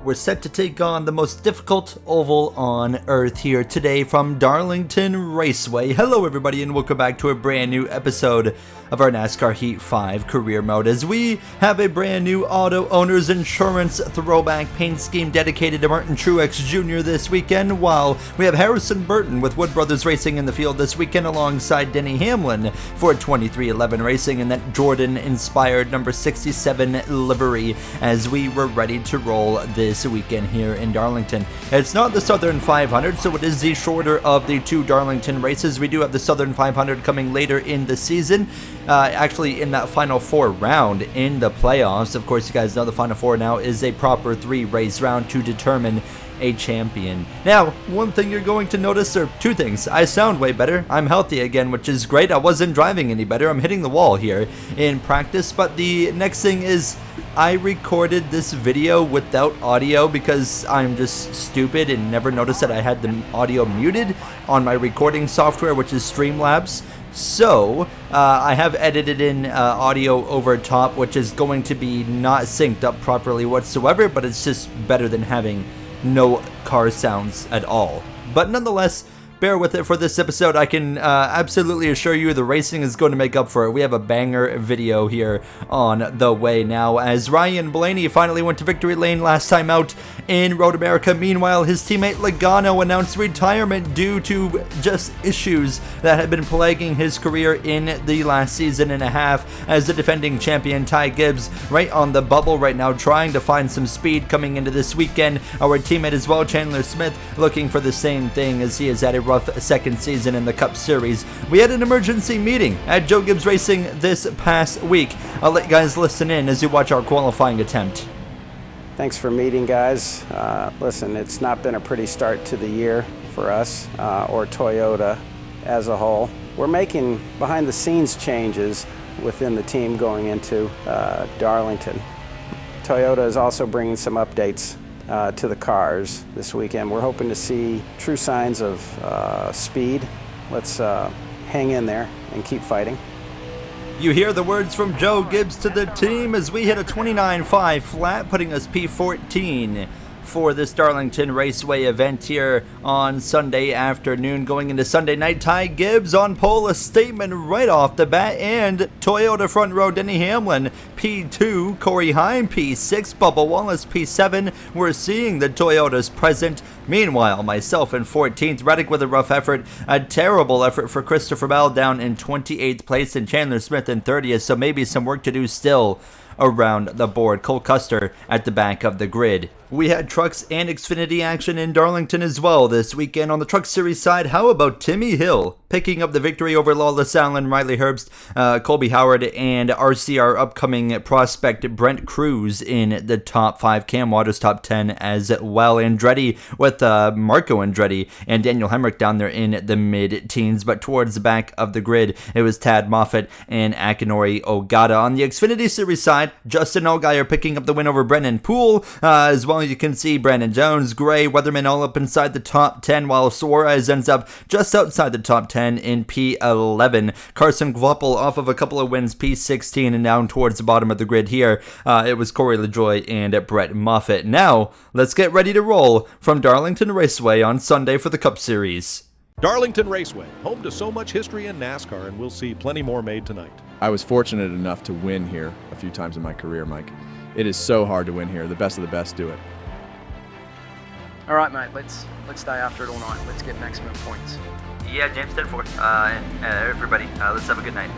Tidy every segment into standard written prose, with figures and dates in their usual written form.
We're set to take on the most difficult oval on Earth here today from Darlington Raceway. Hello everybody and welcome back to a brand new episode of our NASCAR Heat 5 career mode as we have a brand new auto owner's insurance throwback paint scheme dedicated to Martin Truex Jr. this weekend, while we have Harrison Burton with Wood Brothers Racing in the field this weekend alongside Denny Hamlin for 2311 Racing in that Jordan inspired number 67 livery as we were ready to roll this weekend here in Darlington. It's not the Southern 500, so it is the shorter of the two Darlington races. We do have the Southern 500 coming later in the season, actually in that Final Four round in the playoffs. Of course, you guys know the Final Four now is a proper 3-race round to determine a champion. Now, one thing you're going to notice, or two things: I sound way better, I'm healthy again, which is great. I wasn't driving any better, I'm hitting the wall here in practice. But the next thing is, I recorded this video without audio because I'm just stupid and never noticed that I had the audio muted on my recording software, which is Streamlabs. So, I have edited in audio over top, which is going to be not synced up properly whatsoever, but it's just better than having no car sounds at all. But nonetheless, bear with it for this episode. I can absolutely assure you the racing is going to make up for it. We have a banger video here on the way now as Ryan Blaney finally went to victory lane last time out in Road America. Meanwhile, his teammate Logano announced retirement due to just issues that had been plaguing his career in the last season and a half, as the defending champion Ty Gibbs right on the bubble right now, trying to find some speed coming into this weekend. Our teammate as well, Chandler Smith, looking for the same thing as he has had a rough second season in the Cup Series. We had an emergency meeting at Joe Gibbs Racing this past week. I'll let you guys listen in as you watch our qualifying attempt. Thanks for meeting, guys. Listen, it's not been a pretty start to the year for us or Toyota as a whole. We're making behind-the-scenes changes within the team going into Darlington. Toyota is also bringing some updates to the cars this weekend. We're hoping to see true signs of speed. Let's hang in there and keep fighting. You hear the words from Joe Gibbs to the team as we hit a 29.5 flat, putting us P14 for this Darlington Raceway event here on Sunday afternoon. Going into Sunday night, Ty Gibbs on pole, a statement right off the bat, and Toyota front row Denny Hamlin P2, Corey Heim P6, Bubba Wallace P7. We're seeing the Toyotas present. Meanwhile, myself in 14th, Reddick with a rough effort, a terrible effort for Christopher Bell down in 28th place, and Chandler Smith in 30th, so maybe some work to do still around the board. Cole Custer at the back of the grid. We had trucks and Xfinity action in Darlington as well this weekend. On the Truck Series side, how about Timmy Hill picking up the victory over Lawless Allen, Riley Herbst, Colby Howard, and RCR upcoming prospect Brent Cruz in the top 5. Cam Waters top 10 as well. Andretti with Marco Andretti and Daniel Hemrick down there in the mid-teens. But towards the back of the grid, it was Tad Moffitt and Akinori Ogata. On the Xfinity Series side, Justin Allgaier picking up the win over Brennan Poole. As well, you can see Brandon Jones, Gray, Weatherman all up inside the top 10, while Suarez ends up just outside the top 10 in P11. Carson Kvapel off of a couple of wins, P16, and down towards the bottom of the grid here. It was Corey LaJoie and Brett Moffitt. Now, let's get ready to roll from Darlington Raceway on Sunday for the Cup Series. Darlington Raceway, home to so much history in NASCAR, and we'll see plenty more made tonight. I was fortunate enough to win here a few times in my career, Mike. It is so hard to win here. The best of the best do it. All right, mate. Let's stay after it all night. Let's get maximum points. Yeah, James 10-4. Everybody, let's have a good night.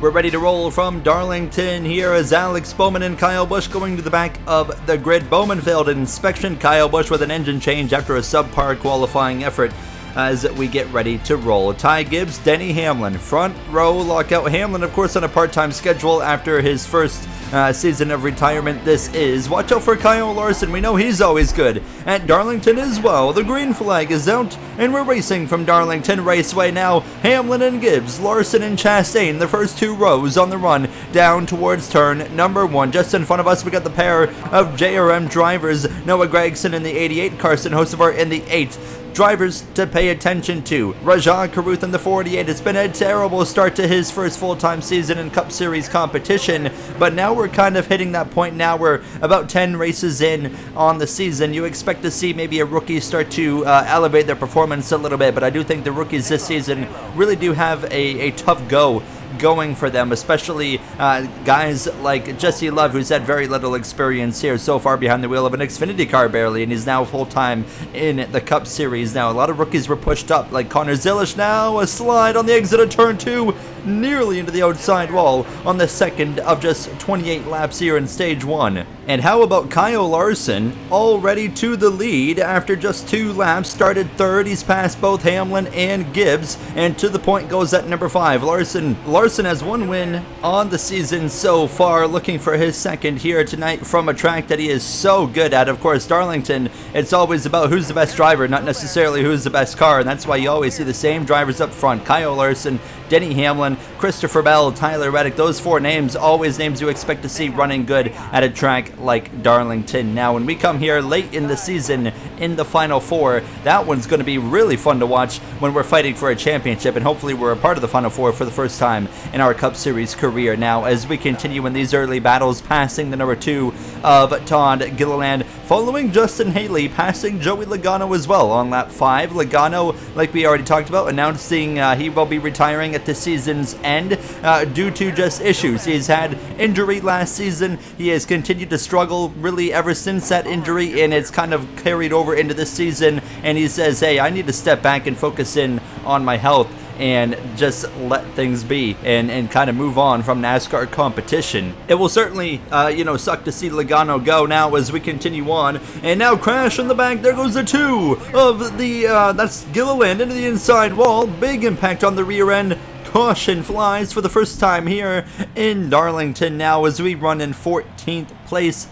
We're ready to roll from Darlington here as Alex Bowman and Kyle Busch going to the back of the grid. Bowman failed an inspection. Kyle Busch with an engine change after a subpar qualifying effort as we get ready to roll. Ty Gibbs, Denny Hamlin, front row lockout. Hamlin, of course, on a part-time schedule after his first season of retirement. This is. Watch out for Kyle Larson. We know he's always good at Darlington as well. The green flag is out, and we're racing from Darlington Raceway now. Hamlin and Gibbs, Larson and Chastain, the first two rows on the run down towards turn number 1. Just in front of us, we got the pair of JRM drivers, Noah Gregson in the 88, Carson Hocevar in the 8. Drivers to pay attention to: Rajah Caruth in the 48. It's been a terrible start to his first full-time season in Cup Series competition, but now we're we're kind of hitting that point now. We're about 10 races in on the season. You expect to see maybe a rookie start to elevate their performance a little bit, but I do think the rookies this season really do have a tough go going for them, especially guys like Jesse Love, who's had very little experience here so far behind the wheel of an Xfinity car barely, and he's now full-time in the Cup Series. Now, a lot of rookies were pushed up, like Connor Zilish. Now a slide on the exit of turn 2, nearly into the outside wall on the second of just 28 laps here in stage 1. And how about Kyle Larson, already to the lead after just 2 laps, started third. He's passed both Hamlin and Gibbs, and to the point goes at number 5. Larson has 1 win on the season so far, looking for his second here tonight from a track that he is so good at. Of course, Darlington, it's always about who's the best driver, not necessarily who's the best car, and that's why you always see the same drivers up front. Kyle Larson, Denny Hamlin, Christopher Bell, Tyler Reddick, those 4 names, always names you expect to see running good at a track like Darlington. Now, when we come here late in the season in the Final 4, that one's going to be really fun to watch when we're fighting for a championship, and hopefully we're a part of the Final 4 for the first time in our Cup Series career. Now, as we continue in these early battles, passing the number 2 of Todd Gilliland, following Justin Haley, passing Joey Logano as well on lap 5. Logano, like we already talked about, announcing he will be retiring at the season's end due to just issues. He's had injury last season. He has continued to struggle really ever since that injury, and it's kind of carried over into this season, and he says, hey, I need to step back and focus in on my health and just let things be and kind of move on from NASCAR competition. It will certainly, suck to see Logano go now as we continue on. And now crash in the back. There goes the 2 of the, that's Gilliland into the inside wall. Big impact on the rear end. Caution flies for the first time here in Darlington now as we run in 14th place.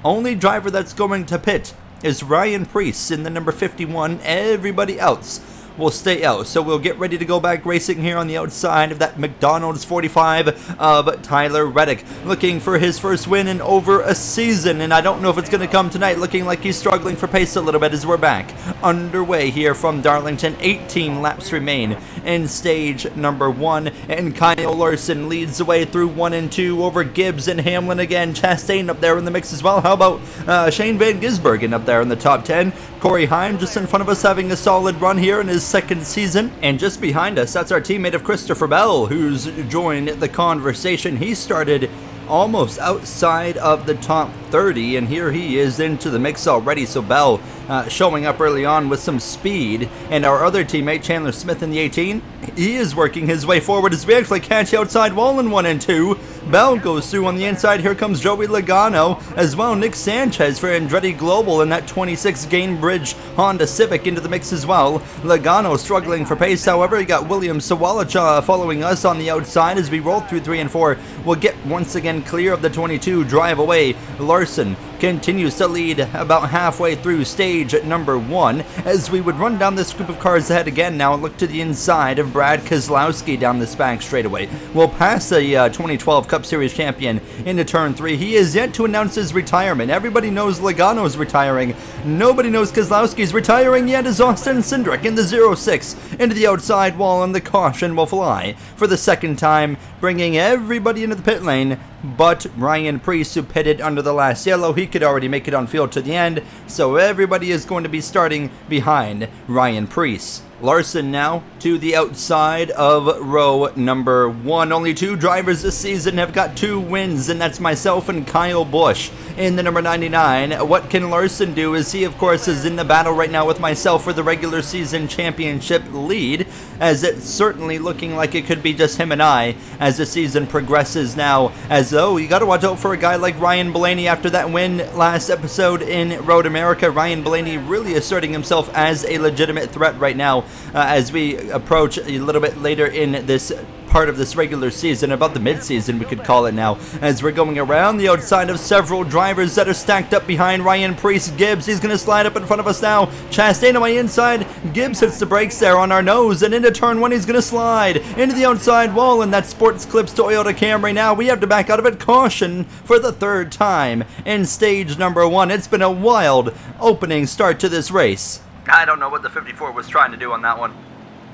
Only driver that's going to pit is Ryan Preece in the number 51. Everybody else will stay out. So we'll get ready to go back racing here on the outside of that McDonald's 45 of Tyler Reddick, looking for his first win in over a season, and I don't know if it's going to come tonight, looking like he's struggling for pace a little bit as we're back underway here from Darlington. 18 laps remain in stage number 1, and Kyle Larson leads the way through 1 and 2 over Gibbs and Hamlin again. Chastain up there in the mix as well. How about Shane Van Gisbergen up there in the top 10? Corey Heim just in front of us having a solid run here in his second season. And just behind us, that's our teammate of Christopher Bell, who's joined the conversation. He started almost outside of the top 30, and here he is into the mix already. So Bell showing up early on with some speed, and our other teammate Chandler Smith in the 18, he is working his way forward as we actually catch outside wall in 1 and 2. Bell goes through on the inside. Here comes Joey Logano as well. Nick Sanchez for Andretti Global in that 26 Gainbridge Honda Civic into the mix as well. Logano struggling for pace, however. You got William Sawalacha following us on the outside as we roll through 3 and 4. We'll get once again clear of the 22 drive away. Larson continues to lead about halfway through stage number 1 as we would run down this group of cars ahead again now and look to the inside of Brad Keselowski down this back straightaway. We'll pass the 2012 Cup Series champion into turn 3. He is yet to announce his retirement. Everybody knows Logano's retiring. Nobody knows Keselowski's retiring yet as Austin Cindric in the 06 into the outside wall, and the caution will fly for the second time, bringing everybody into the pit lane but Ryan Preece, who pitted under the last yellow. He could already make it on field to the end, so everybody is going to be starting behind Ryan Preece. Larson now to the outside of row number 1. Only 2 drivers this season have got 2 wins, and that's myself and Kyle Busch in the number 99. What can Larson do? As he, of course, is in the battle right now with myself for the regular season championship lead, as it's certainly looking like it could be just him and I as the season progresses now. As though you got to watch out for a guy like Ryan Blaney after that win last episode in Road America. Ryan Blaney really asserting himself as a legitimate threat right now as we approach a little bit later in this part of this regular season, about the mid-season we could call it now, as we're going around the outside of several drivers that are stacked up behind Ryan Preece. Gibbs, he's going to slide up in front of us now. Chastain on my inside. Gibbs hits the brakes there on our nose, and into turn 1 he's going to slide into the outside wall, and that Sports Clips Toyota Camry now. We have to back out of it. Caution for the 3rd time in stage number 1. It's been a wild opening start to this race. I don't know what the 54 was trying to do on that one.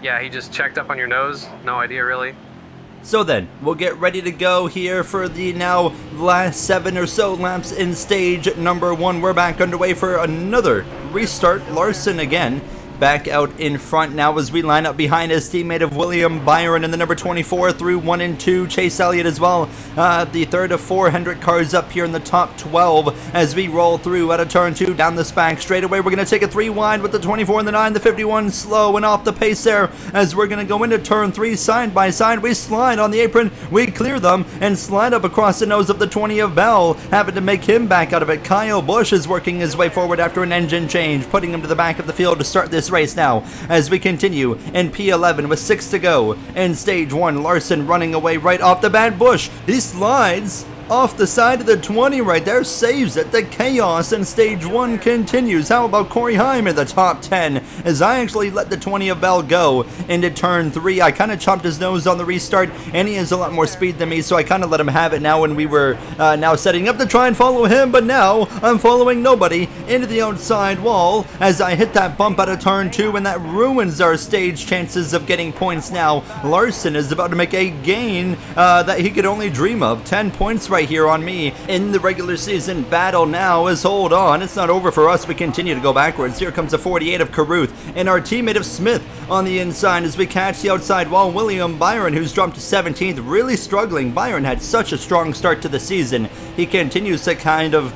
Yeah, he just checked up on your nose. No idea, really. So then, we'll get ready to go here for the now last 7 or so laps in stage number 1. We're back underway for another restart. Larson again back out in front now as we line up behind his teammate of William Byron in the number 24 through 1 and 2. Chase Elliott as well. The third of 4 Hendrick cars up here in the top 12 as we roll through out of turn 2 down the back straightaway. We're going to take a 3 wide with the 24 and the 9, the 51 slow and off the pace there as we're going to go into turn 3 side by side. We slide on the apron, we clear them and slide up across the nose of the 20 of Bell, having to make him back out of it. Kyle Busch is working his way forward after an engine change, putting him to the back of the field to start this race now as we continue in P11 with 6 to go in stage 1. Larson running away right off the bat. Busch, he slides off the side of the 20 right there, saves it. The chaos in stage 1 continues. How about Corey Heim in the top 10 as I actually let the 20 of Bell go into turn 3. I kind of chopped his nose on the restart and he has a lot more speed than me, so I kind of let him have it now when we were now setting up to try and follow him, but now I'm following nobody into the outside wall as I hit that bump out of turn 2, and that ruins our stage chances of getting points now. Larson is about to make a gain that he could only dream of. 10 points right here on me in the regular season battle now. As hold on, it's not over for us. We continue to go backwards. Here comes a 48 of Caruth and our teammate of Smith on the inside as we catch the outside wall. William Byron, who's jumped to 17th, really struggling. Byron had such a strong start to the season. He continues to kind of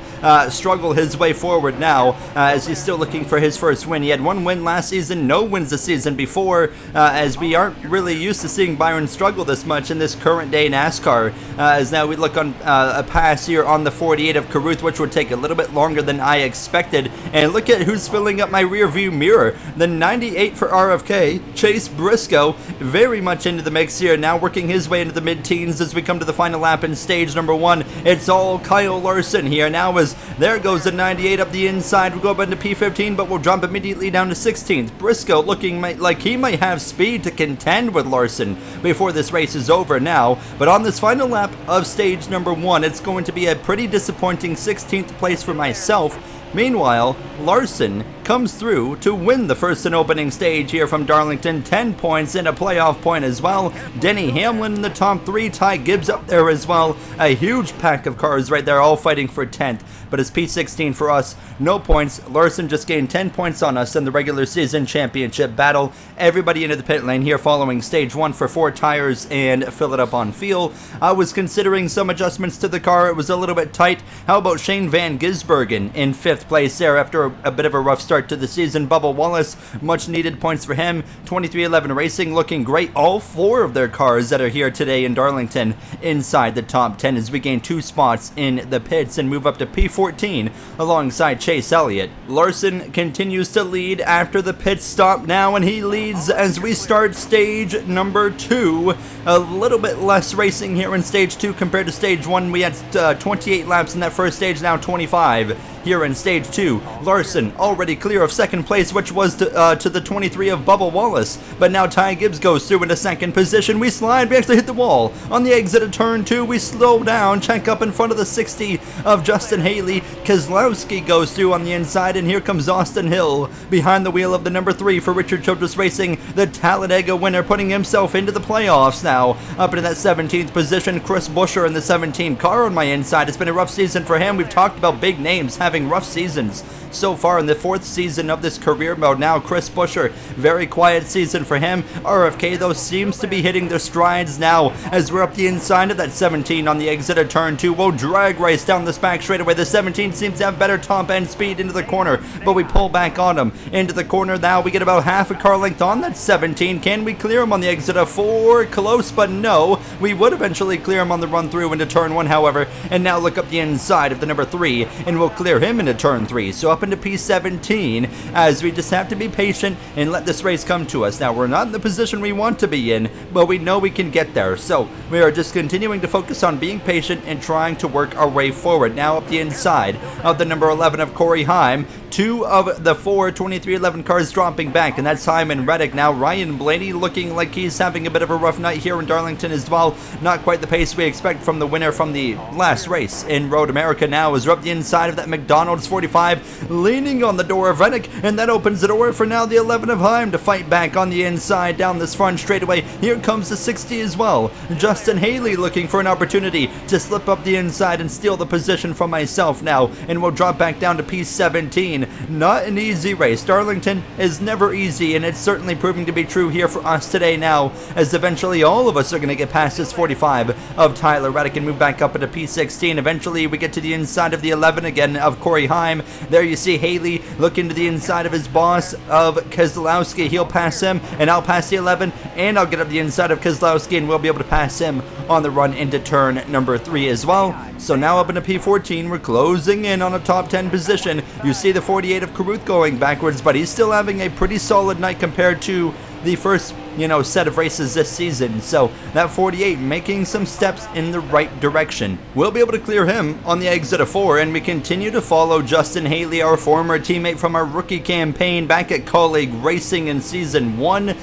struggle his way forward now as he's still looking for his first win. He had 1 win last season, no wins the season before, as we aren't really used to seeing Byron struggle this much in this current day NASCAR, as now we look on a pass here on the 48 of Caruth, which would take a little bit longer than I expected. And look at who's filling up my rear view mirror. The 98 for RFK, Chase Briscoe, very much into the mix here, now working his way into the mid-teens as we come to the final lap in stage number 1. It's all Kyle Larson here now as there goes the 98 up the inside. We'll go up into P15, but we'll jump immediately down to 16th. Briscoe looking like he might have speed to contend with Larson before this race is over now. But on this final lap of stage number 1, it's going to be a pretty disappointing 16th place for myself. Meanwhile, Larson comes through to win the first and opening stage here from Darlington. 10 points and a playoff point as well. Denny Hamlin in the top 3. Ty Gibbs up there as well. A huge pack of cars right there, all fighting for 10th. But it's P16 for us. No points. Larson just gained 10 points on us in the regular season championship battle. Everybody into the pit lane here following stage 1 for 4 tires and fill it up on fuel. I was considering some adjustments to the car. It was a little bit tight. How about Shane Van Gisbergen in 5th place there after a bit of a rough start to the season. Bubba Wallace, much needed points for him. 2311 Racing looking great. All 4 of their cars that are here today in Darlington inside the top 10 as we gain 2 spots in the pits and move up to P14 alongside Chase Elliott. Larson continues to lead after the pit stop now, and he leads as we start stage number 2. A little bit less racing here in stage 2 compared to stage 1. We had 28 laps in that first stage, now 25 here in stage 2. Larson already clear of 2nd place, which was to the 23 of Bubba Wallace, but now Ty Gibbs goes through into 2nd position. We slide, we actually hit the wall on the exit of turn 2. We slow down, check up in front of the 60 of Justin Haley. Kozlowski goes through on the inside, and here comes Austin Hill behind the wheel of the number 3 for Richard Childress Racing, the Talladega winner, putting himself into the playoffs now. Up into that 17th position, Chris Buescher in the 17 car on my inside. It's been a rough season for him. We've talked about big names having rough seasons so far in the 4th season of this career mode. Now Chris Buescher, very quiet season for him. RFK though seems to be hitting their strides now as we're up the inside of that 17 on the exit of turn 2. We'll drag race down this back straightaway. The 17 seems to have better top end speed into the corner, but we pull back on him into the corner. Now we get about half a car length on that 17. Can we clear him on the exit of 4? Close, but no. We would eventually clear him on the run through into turn 1, however, and now look up the inside of the number 3 and we'll clear him into turn 3. So up into P17 as we just have to be patient and let this race come to us. Now we're not in the position we want to be in, but we know we can get there. So we are just continuing to focus on being patient and trying to work our way forward. Now up the inside of the number 11 of Corey Heim. 2 of the 4 2311 cars dropping back, and that's Hyman Reddick. Now Ryan Blaney looking like he's having a bit of a rough night here in Darlington as well. Not quite the pace we expect from the winner from the last race in Road America now as we're up the inside of that McDonald's McDonald's 45 leaning on the door of Rennick, and that opens the door for now the 11 of Heim to fight back on the inside down this front straightaway. Here comes the 60 as well. Justin Haley looking for an opportunity to slip up the inside and steal the position from myself now, and we'll drop back down to P17. Not an easy race. Darlington is never easy, and it's certainly proving to be true here for us today now, as eventually all of us are going to get past this 45 of Tyler Reddick and move back up into P16. Eventually we get to the inside of the 11 again of Corey Heim. There you see Haley looking to the inside of his boss of Keselowski. He'll pass him, and I'll pass the 11, and I'll get up the inside of Keselowski, and we'll be able to pass him on the run into turn number 3 as well. So now up into P14, we're closing in on a top 10 position. You see the 48 of Koop going backwards, but he's still having a pretty solid night compared to the first, set of races this season. So that 48 making some steps in the right direction. We'll be able to clear him on the exit of 4, and we continue to follow Justin Haley, our former teammate from our rookie campaign back at Colleague Racing in Season 1.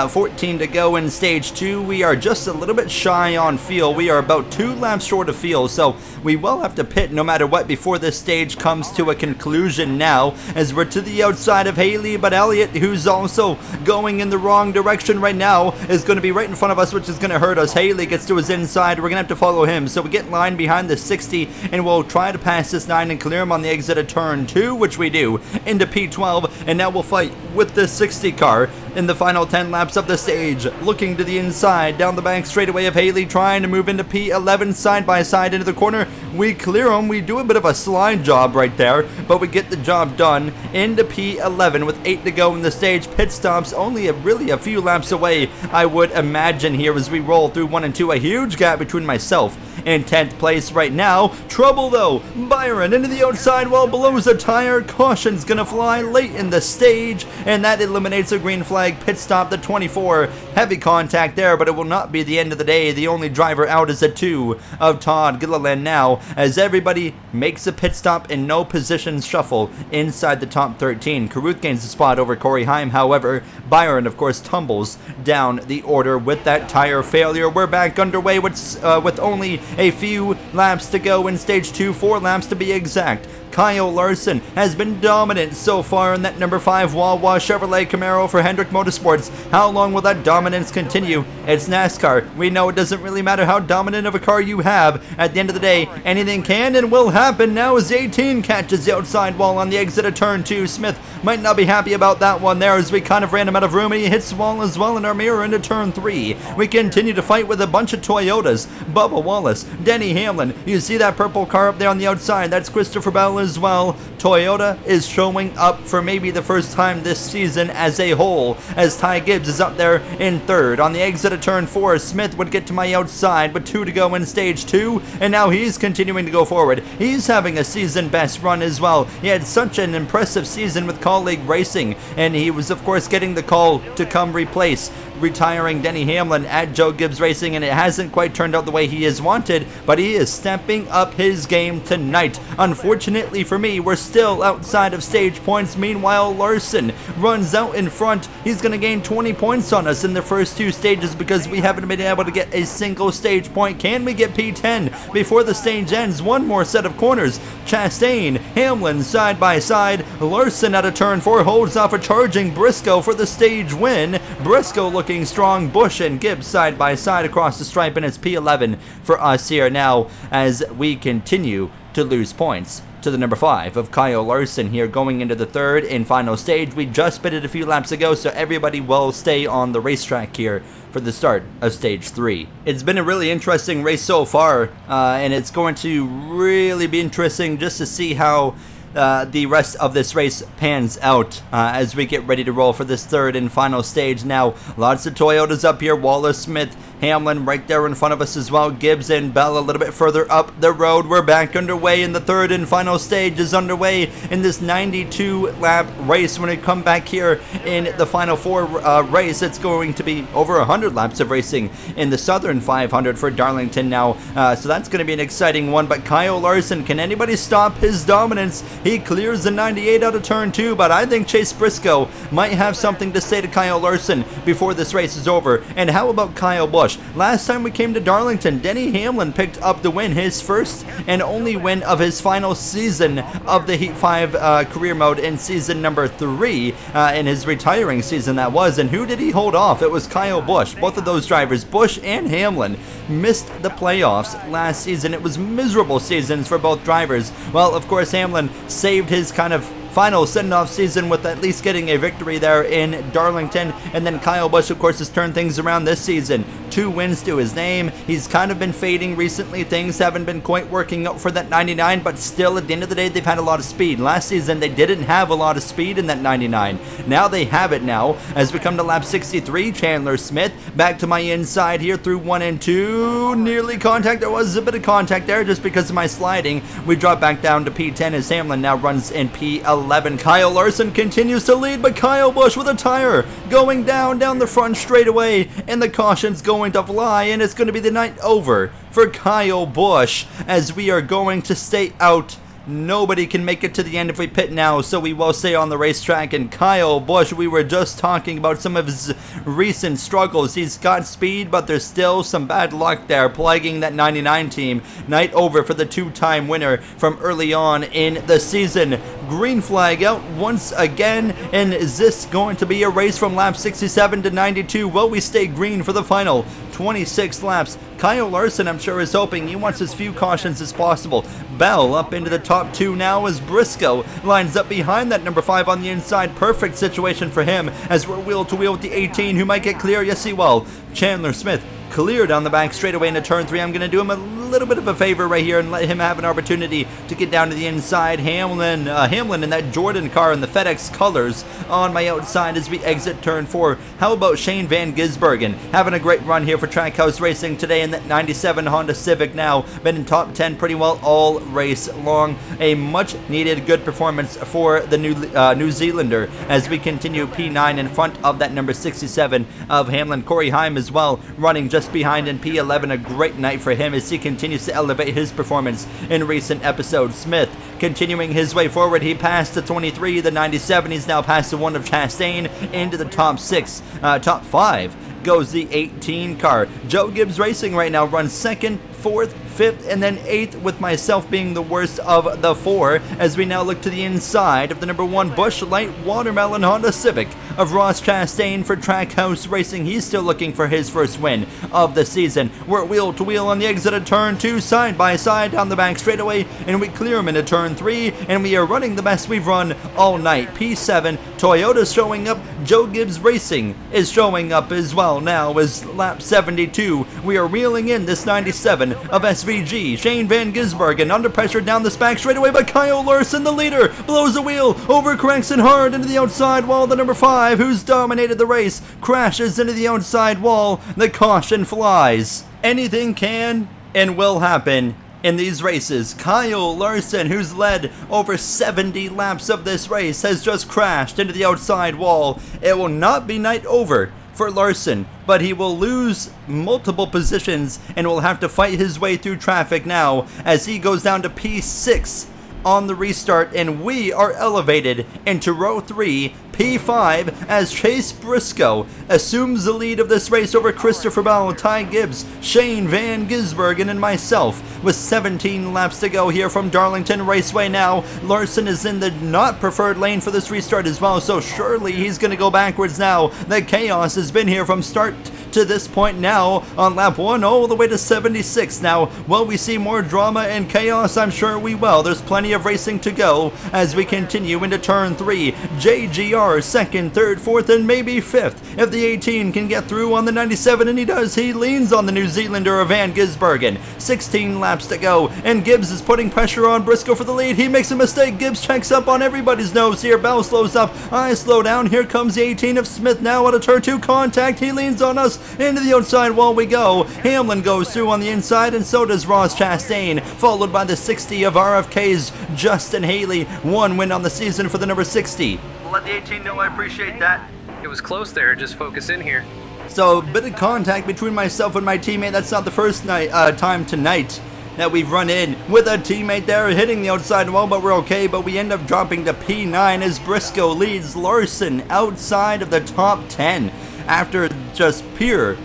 14 to go in Stage 2. We are just a little bit shy on fuel. We are about 2 laps short of fuel, so we will have to pit no matter what before this stage comes to a conclusion now, as we're to the outside of Haley, but Elliott, who's also going in the wrong direction right now, is going to be right in front of us, which is going to hurt us. Haley gets to his inside. We're going to have to follow him, so we get in line behind the 60, and we'll try to pass this 9 and clear him on the exit of turn 2, which we do, into P12, and now we'll fight with the 60 car in the final 10 laps of the stage, looking to the inside, down the bank straightaway of Haley, trying to move into P11 side by side into the corner. We clear him. We do a bit of a slide job right there, but we get the job done into P11 with 8 to go in the stage. Pit stops only really a few laps away, I would imagine, here as we roll through 1 and 2. A huge gap between myself in 10th place right now. Trouble though. Byron into the outside while blows a tire. Caution's gonna fly late in the stage, and that eliminates a green flag pit stop, the 24. Heavy contact there, but it will not be the end of the day. The only driver out is a 2 of Todd Gilliland now, as everybody makes a pit stop in no position shuffle inside the top 13. Koop gains the spot over Corey Heim. However, Byron, of course, tumbles down the order with that tire failure. We're back underway with only a few laps to go in Stage 2, 4 laps to be exact. Kyle Larson has been dominant so far in that number 5 Wawa Chevrolet Camaro for Hendrick Motorsports. How long will that dominance continue? It's NASCAR. We know it doesn't really matter how dominant of a car you have. At the end of the day, anything can and will happen. Now as 18 catches the outside wall on the exit of turn 2. Smith might not be happy about that one there, as we kind of ran him out of room, and he hits the wall as well in our mirror into turn 3. We continue to fight with a bunch of Toyotas. Bubba Wallace, Denny Hamlin. You see that purple car up there on the outside? That's Christopher Bell as well. Toyota is showing up for maybe the first time this season as a whole, as Ty Gibbs is up there in 3rd. On the exit of turn 4, Smith would get to my outside, but 2 to go in Stage 2, and now he's continuing to go forward. He's having a season best run as well. He had such an impressive season with Colleague Racing, and he was of course getting the call to come replace retiring Denny Hamlin at Joe Gibbs Racing, and it hasn't quite turned out the way he has wanted, but he is stepping up his game tonight. Unfortunately for me, we're still outside of stage points. Meanwhile, Larson runs out in front. He's going to gain 20 points on us in the first 2 stages because we haven't been able to get a single stage point. Can we get P10 before the stage ends? One more set of corners. Chastain, Hamlin side by side. Larson out of turn 4 holds off a charging Briscoe for the stage win. Briscoe looking strong. Bush and Gibbs side by side across the stripe, and it's P11 for us here now as we continue to lose points to the number 5 of Kyle Larson here going into the 3rd and final stage. We just pitted a few laps ago, so everybody will stay on the racetrack here for the start of Stage 3. It's been a really interesting race so far, and it's going to really be interesting just to see how the rest of this race pans out as we get ready to roll for this 3rd and final stage. Now, lots of Toyotas up here. Wallace, Smith, Hamlin right there in front of us as well. Gibbs and Bell a little bit further up the road. We're back underway, and the 3rd and final stage is underway in this 92 lap race. When we come back here in the final 4 race, it's going to be over 100 laps of racing in the Southern 500 for Darlington now, so that's going to be an exciting one. But Kyle Larson, can anybody stop his dominance? He clears the 98 out of turn 2, but I think Chase Briscoe might have something to say to Kyle Larson before this race is over. And how about Kyle Busch? Last time we came to Darlington, Denny Hamlin picked up the win, his first and only win of his final season of the Heat 5 career mode in season number 3, in his retiring season that was. And who did he hold off? It was Kyle Busch. Both of those drivers, Busch and Hamlin, missed the playoffs last season. It was miserable seasons for both drivers. Well, of course, Hamlin saved his kind of final send-off season with at least getting a victory there in Darlington, and then Kyle Busch, of course, has turned things around this season. 2 wins to his name. He's kind of been fading recently. Things haven't been quite working out for that 99, but still, at the end of the day, they've had a lot of speed. Last season, they didn't have a lot of speed in that 99. Now they have it now. As we come to lap 63, Chandler Smith back to my inside here through 1 and 2. Nearly contact. There was a bit of contact there just because of my sliding. We drop back down to P10 as Hamlin now runs in P11. Kyle Larson continues to lead, but Kyle Busch with a tire going down the front straightaway, and the caution's going to fly, and it's going to be the night over for Kyle Busch as we are going to stay out. Nobody can make it to the end if we pit now, so we will stay on the racetrack. And Kyle Busch, we were just talking about some of his recent struggles. He's got speed, but there's still some bad luck there plaguing that 99 team. Night over for the 2-time winner from early on in the season. Green flag out once again, and is this going to be a race from lap 67 to 92? Will we stay green for the final 26 laps? Kyle Larson, I'm sure, is hoping. He wants as few cautions as possible. Bell up into the top 2 now as Briscoe lines up behind that number 5 on the inside. Perfect situation for him as we're wheel to wheel with the 18, who might get clear. Yes, he will. Chandler Smith clear down the back straightaway into turn 3. I'm going to do him a little bit of a favor right here and let him have an opportunity to get down to the inside. Hamlin in that Jordan car in the FedEx colors on my outside as we exit turn 4. How about Shane Van Gisbergen having a great run here for Trackhouse Racing today in that 97 Honda Civic now. Been in top 10 pretty well all race long. A much needed good performance for the New Zealander as we continue P9 in front of that number 67 of Hamlin. Corey Heim as well running just behind in P11. A great night for him as he continues to elevate his performance in recent episodes. Smith continuing his way forward. He passed the 23, the 97. He's now past the 1 of Chastain into the top 5 goes the 18 car. Joe Gibbs Racing right now runs 2nd, 4th, 5th, and then 8th, with myself being the worst of the 4 as we now look to the inside of the number 1 Busch Light Watermelon Honda Civic of Ross Chastain for Trackhouse Racing. He's still looking for his first win of the season. We're wheel to wheel on the exit of turn 2, side by side down the back straightaway, and we clear him into turn 3, and we are running the best we've run all night. P7, Toyota's showing up. Joe Gibbs Racing is showing up as well now as lap 72. We are reeling in this 97 of SVG. Shane Van Gisbergen under pressure down the back straightaway, but Kyle Larson, the leader, blows a wheel, overcorrects and hard into the outside wall. The number 5, who's dominated the race, crashes into the outside wall. The caution flies. Anything can and will happen in these races. Kyle Larson, who's led over 70 laps of this race, has just crashed into the outside wall. It will not be night over for Larson, but he will lose multiple positions and will have to fight his way through traffic now as he goes down to P6 on the restart, and we are elevated into row 3, P5, as Chase Briscoe assumes the lead of this race over Christopher Bell, Ty Gibbs, Shane Van Gisbergen, and myself with 17 laps to go here from Darlington Raceway now. Larson is in the not preferred lane for this restart as well, so surely he's going to go backwards now. The chaos has been here from start to this point now on lap 1 all the way to 76 now. Will we see more drama and chaos? I'm sure we will. There's plenty of racing to go as we continue into turn 3. JGR 2nd, 3rd, 4th, and maybe 5th. If the 18 can get through on the 97, and he does, he leans on the New Zealander of Van Gisbergen. 16 laps to go, and Gibbs is putting pressure on Briscoe for the lead. He makes a mistake. Gibbs checks up on everybody's nose here. Bell slows up. I slow down. Here comes the 18 of Smith now at a turn 2 contact. He leans on us. Into the outside wall we go. Hamlin goes through on the inside, and so does Ross Chastain, followed by the 60 of RFK's Justin Haley. 1 win on the season for the number 60. We'll let the 18 know I appreciate that. It was close there, just focus in here. So, a bit of contact between myself and my teammate. That's not the first time tonight that we've run in with a teammate there hitting the outside wall, but we're okay. But we end up dropping to P9 as Briscoe leads Larson outside of the top 10 after just pure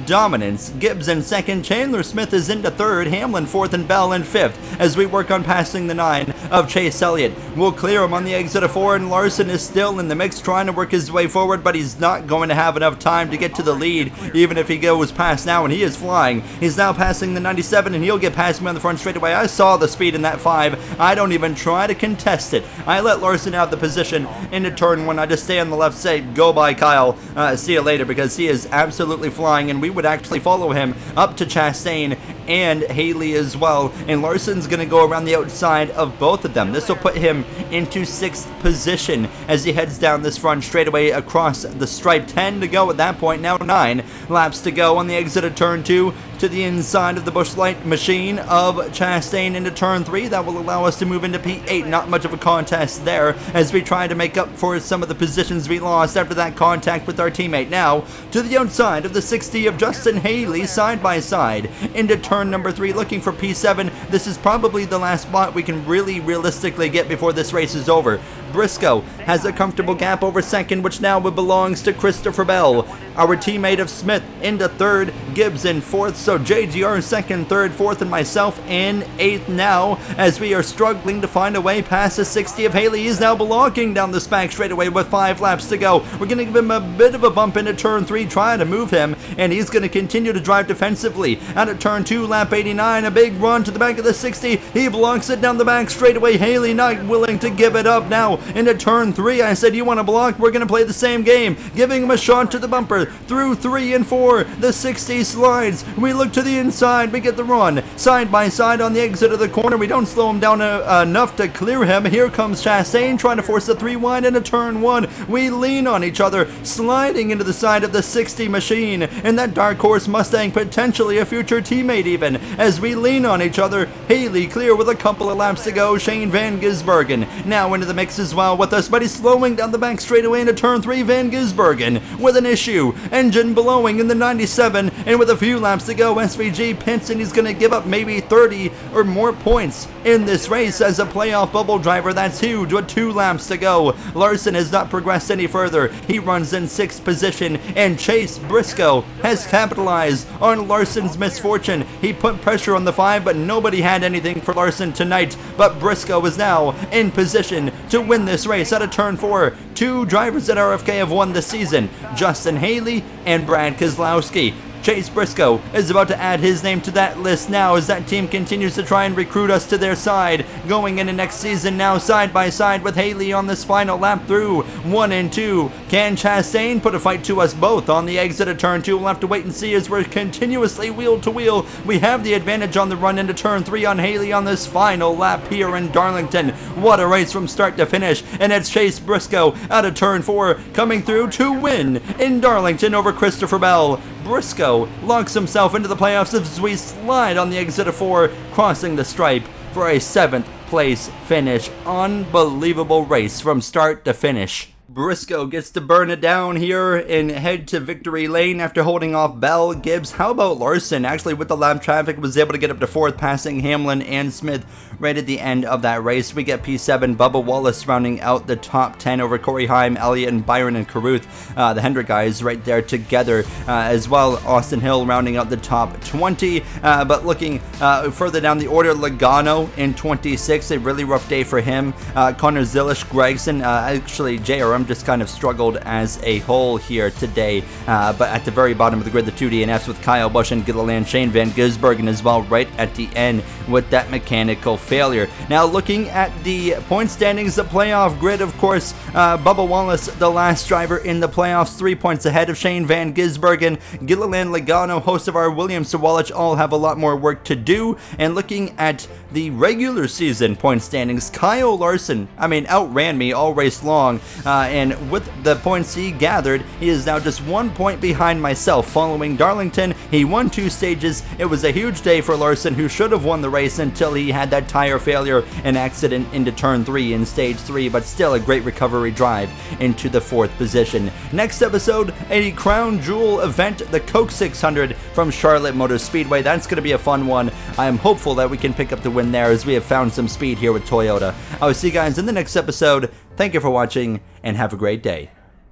dominance. Gibbs in second, Chandler Smith is into third, Hamlin fourth, and Bell in fifth as we work on passing the 9 of Chase Elliott. We'll clear him on the exit of 4, and Larson is still in the mix trying to work his way forward, but he's not going to have enough time to get to the lead even if he goes past now, and he is flying. He's now passing the 97, and he'll get past me on the front straightaway. I saw the speed in that 5. I don't even try to contest it. I let Larson have the position into turn 1. I just stay on the left, say go by Kyle, see you later, because he is absolutely flying, and we would actually follow him up to Chastain and Haley as well, and Larson's going to go around the outside of both of them. This will put him into 6th position as he heads down this front straightaway across the stripe. 10 to go at that point, now 9 laps to go on the exit of turn 2 to the inside of the Busch Light machine of Chastain into turn 3. That will allow us to move into P8. Not much of a contest there as we try to make up for some of the positions we lost after that contact with our teammate. Now to the outside of the 60 of Justin Haley, side by side into turn number 3, looking for P7. This is probably the last spot we can really realistically get before this race is over. Briscoe has a comfortable gap over second, which now belongs to Christopher Bell, our teammate of Smith, into third, Gibbs in fourth, so JGR second, third, fourth, and myself in 8th now, as we are struggling to find a way past the 60 of Haley. He's now blocking down the back straightaway with 5 laps to go. We're going to give him a bit of a bump into turn 3, trying to move him, and he's going to continue to drive defensively. Out of turn 2, lap 89, a big run to the back of the 60. He blocks it down the back straightaway. Haley not willing to give it up now into turn 3. I said, you want to block? We're going to play the same game. Giving him a shot to the bumper. Through 3 and 4, the 60 slides. We look to the inside. We get the run. Side by side on the exit of the corner. We don't slow him down enough to clear him. Here comes Chastain trying to force the 3 wide into turn 1. We lean on each other, sliding into the side of the 60 machine. And that dark horse Mustang, potentially a future teammate even. As we lean on each other, Haley clear with a couple of laps to go. Shane Van Gisbergen now into the mix as well with us, but he's slowing down the back straightaway into turn 3. Van Gisbergen with an issue. Engine blowing in the 97, and with a few laps to go, SVG pits, and he's going to give up maybe 30 or more points in this race as a playoff bubble driver. That's huge with 2 laps to go. Larson has not progressed any further. He runs in 6th position, and Chase Briscoe has capitalized on Larson's misfortune. He put pressure on the 5, but nobody had anything for Larson tonight. But Briscoe is now in position to win this race out of turn 4. 2 drivers at RFK have won this season, Justin Haley and Brad Keselowski. Chase Briscoe is about to add his name to that list now as that team continues to try and recruit us to their side. Going into next season now side by side with Haley on this final lap through 1 and 2. Can Chastain put a fight to us both on the exit of turn 2? We'll have to wait and see as we're continuously wheel to wheel. We have the advantage on the run into turn 3 on Haley on this final lap here in Darlington. What a race from start to finish, and it's Chase Briscoe out of turn 4 coming through to win in Darlington over Christopher Bell. Briscoe locks himself into the playoffs as we slide on the exit of 4, crossing the stripe for a 7th place finish. Unbelievable race from start to finish. Briscoe gets to burn it down here and head to victory lane after holding off Bell, Gibbs. How about Larson? Actually, with the lap traffic, was able to get up to 4th, passing Hamlin and Smith right at the end of that race. We get P7, Bubba Wallace rounding out the top 10 over Corey Heim, Elliott, and Byron and Caruth. The Hendrick guys right there together as well. Austin Hill rounding out the top 20. But looking further down the order, Logano in 26. A really rough day for him. Connor Zilish, Gregson, actually JRM just kind of struggled as a whole here today. But at the very bottom of the grid, the 2 DNFs with Kyle Busch and Gilliland, Shane Van Gisbergen as well right at the end with that mechanical failure. Now looking at the point standings, the playoff grid, of course, Bubba Wallace, the last driver in the playoffs, 3 points ahead of Shane Van Gisbergen. Gilliland, Logano, host of our Williams Sawalich, all have a lot more work to do. And looking at the regular season point standings, Kyle Larson, outran me all race long. and with the points he gathered, he is now just 1 point behind myself. Following Darlington, he won 2 stages. It was a huge day for Larson, who should have won the race until he had that tire failure and accident into turn 3 in stage 3, but still a great recovery drive into the 4th position. Next episode, a crown jewel event, the Coke 600 from Charlotte Motor Speedway. That's going to be a fun one. I am hopeful that we can pick up the win there, as we have found some speed here with Toyota. I will see you guys in the next episode. Thank you for watching, and have a great day.